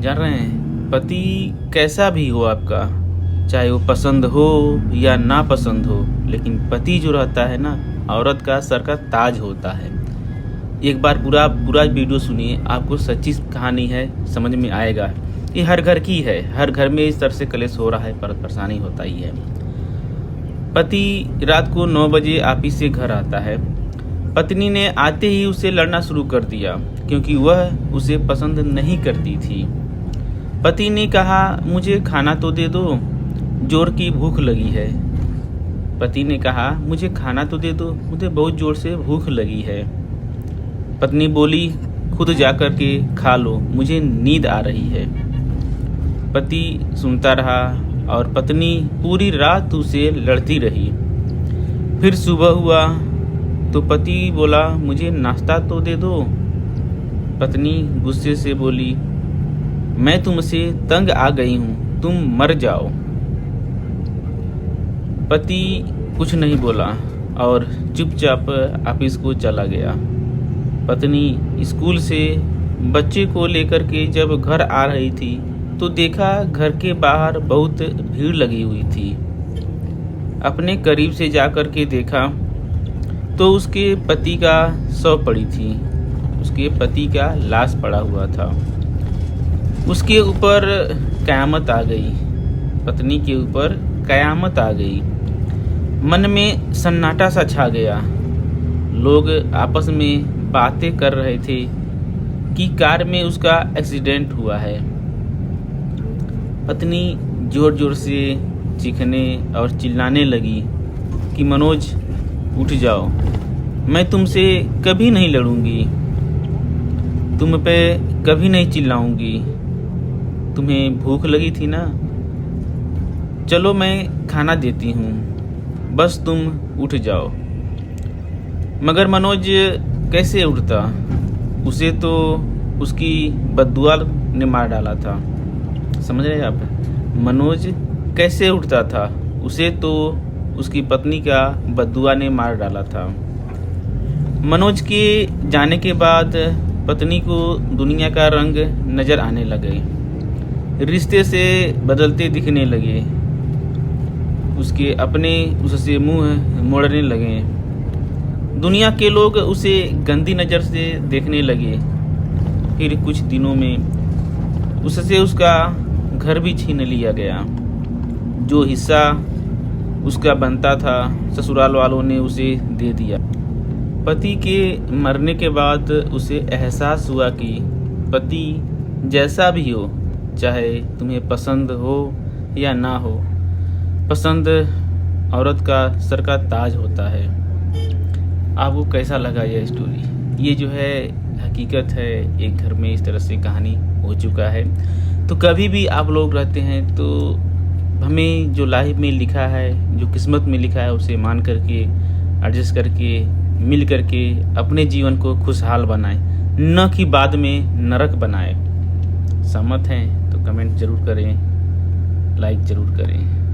जान रहे हैं, पति कैसा भी हो आपका, चाहे वो पसंद हो या ना पसंद हो, लेकिन पति जो रहता है ना, औरत का सर का ताज होता है। एक बार पूरा पूरा वीडियो सुनिए, आपको सच्ची कहानी है, समझ में आएगा। ये हर घर की है, हर घर में इस तरह से क्लेश हो रहा है, परेशानी होता ही है। पति रात को 9 बजे ऑफिस से घर आता है। पत्नी ने आते ही उसे लड़ना शुरू कर दिया, क्योंकि वह उसे पसंद नहीं करती थी। पति ने कहा, मुझे खाना तो दे दो, जोर की भूख लगी है। पति ने कहा, मुझे खाना तो दे दो, मुझे बहुत जोर से भूख लगी है। पत्नी बोली, खुद जाकर के खा लो, मुझे नींद आ रही है। पति सुनता रहा और पत्नी पूरी रात उसे लड़ती रही। फिर सुबह हुआ तो पति बोला, मुझे नाश्ता तो दे दो। पत्नी गुस्से से बोली, मैं तुमसे तंग आ गई हूँ, तुम मर जाओ। पति कुछ नहीं बोला और चुपचाप ऑफिस को चला गया। पत्नी स्कूल से बच्चे को लेकर के जब घर आ रही थी तो देखा घर के बाहर बहुत भीड़ लगी हुई थी। अपने करीब से जाकर के देखा तो उसके पति का शव पड़ी थी, उसके पति का लाश पड़ा हुआ था। उसके ऊपर कयामत आ गई, पत्नी के ऊपर कयामत आ गई। मन में सन्नाटा सा छा गया। लोग आपस में बातें कर रहे थे कि कार में उसका एक्सीडेंट हुआ है। पत्नी जोर जोर से चीखने और चिल्लाने लगी कि मनोज उठ जाओ, मैं तुमसे कभी नहीं लड़ूंगी, तुम पे कभी नहीं चिल्लाऊंगी। तुम्हें भूख लगी थी ना, चलो मैं खाना देती हूँ, बस तुम उठ जाओ। मगर मनोज कैसे उठता, उसे तो उसकी बद्दुआ ने मार डाला था। समझ रहे आप, मनोज कैसे उठता था, उसे तो उसकी पत्नी का बद्दुआ ने मार डाला था। मनोज के जाने के बाद पत्नी को दुनिया का रंग नजर आने लगे, रिश्ते से बदलते दिखने लगे, उसके अपने उससे मुंह मोड़ने लगे। दुनिया के लोग उसे गंदी नज़र से देखने लगे। फिर कुछ दिनों में उससे उसका घर भी छीन लिया गया। जो हिस्सा उसका बनता था ससुराल वालों ने उसे दे दिया। पति के मरने के बाद उसे एहसास हुआ कि पति जैसा भी हो, चाहे तुम्हें पसंद हो या ना हो, पसंद औरत का सर का ताज होता है। आपको कैसा लगा यह स्टोरी? ये जो है हकीकत है, एक घर में इस तरह से कहानी हो चुका है। तो कभी भी आप लोग रहते हैं तो हमें जो लाइफ में लिखा है, जो किस्मत में लिखा है, उसे मान करके एडजस्ट करके मिल करके अपने जीवन को खुशहाल बनाएं, न कि बाद में नरक बनाएं। सहमत हैं तो कमेंट जरूर करें, लाइक जरूर करें।